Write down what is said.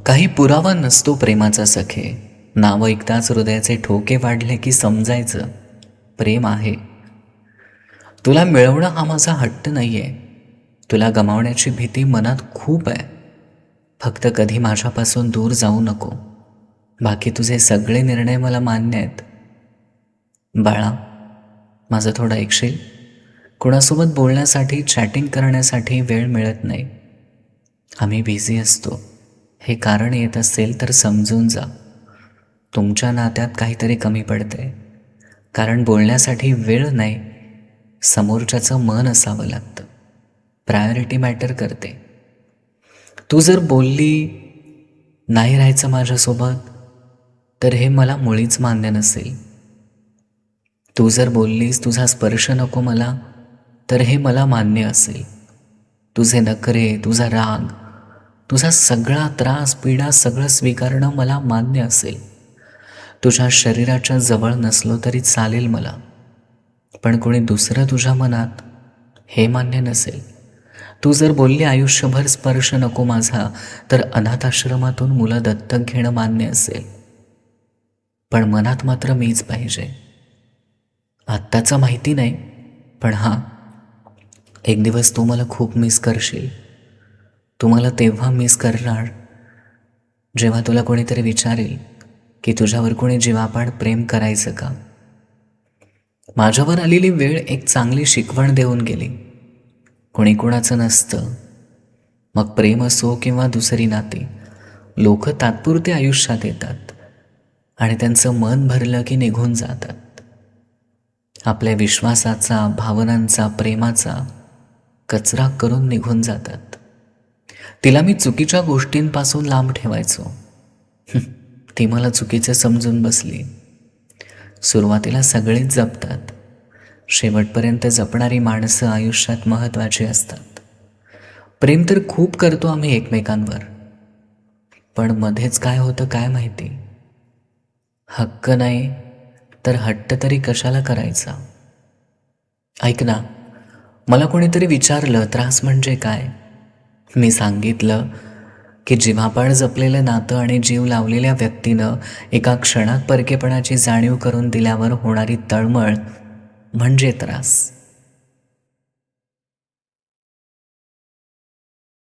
काही पुरावा नसतो प्रेमाचा सखे. नाव ऐकताच हृदयाचे ठोके वाढले की समजायचं प्रेम आहे. तुला मिळवणं हा माझा हट्ट नाहीये. तुला गमावण्याची भीती मनात खूप आहे. फक्त कधी माझ्यापासून दूर जाऊ नको. बाकी तुझे सगळे निर्णय मला मान्य आहेत. बाळा, माझं थोडं ऐकशील? कुणासोबत बोलण्यासाठी, चॅटिंग करण्यासाठी वेळ मिळत नाही. आम्ही बिझी असतो. हे कारण येत असेल तर समजून जा. तुमच्या नात्यात काहीतरी कमी पडते. कारण बोलण्यासाठी वेळ नाही, समोरच्याचं मन असावं लागतं. प्रायोरिटी मॅटर करते. तू जर बोलली नाही राहायचं माझ्यासोबत, तर हे मला मुळीच मान्य नसेल. तू जर बोललीस तुझा स्पर्श नको मला, तर हे मला मान्य असेल. तुझे नखरे, तुझा राग, तुझा सगळा त्रास, पीडा सगळं स्वीकारणं मला मान्य असेल. तुझ्या शरीराच्या जवळ नसलो तरी चालेल मला, पण कोणी दुसरं तुझ्या मनात हे मान्य नसेल. तू जर बोलली आयुष्यभर स्पर्श नको माझा, तर अनाथाश्रमातून मुलं दत्तक घेणं मान्य असेल. पण मनात मात्र मीच पाहिजे. आत्ताचं माहिती नाही, पण हां, एक दिवस तू मला खूप मिस करशील. तू मला तेव्हा मिस करणार जेव्हा तुला कोणीतरी विचारेल की तुझ्यावर कोणी जीवापाड प्रेम करायचं का. माझ्यावर आलेली वेळ एक चांगली शिकवण देऊन गेली. कोणी कोणाचं नसतं. मग प्रेम असो किंवा दुसरी नाती, लोक तात्पुरते आयुष्यात येतात आणि त्यांचं मन भरलं की निघून जातात. आपल्या विश्वासाचा, भावनांचा, प्रेमाचा कचरा करून निघून जातात. तिला मी चुकीच्या गोष्टींपासून लांब ठेवायचो. ती मला चुकीचं समजून बसली. सुरुवातीला सगळेच जपतात. शेवटपर्यंत जपणारी माणसं आयुष्यात महत्त्वाची असतात. प्रेम तर खूप करतो आम्ही एकमेकांवर, पण मध्येच काय होतं काय माहिती. हक्क नाही तर हट्ट तरी कशाला करायचा. ऐक ना, मला कोणीतरी विचारलं त्रास म्हणजे काय. मी सांगितलं की जीवापाड जपलेलं नातं आणि जीव लावलेल्या व्यक्तीनं एका क्षणात परकेपणाची जाणीव करून दिल्यावर होणारी तळमळ म्हणजे त्रास.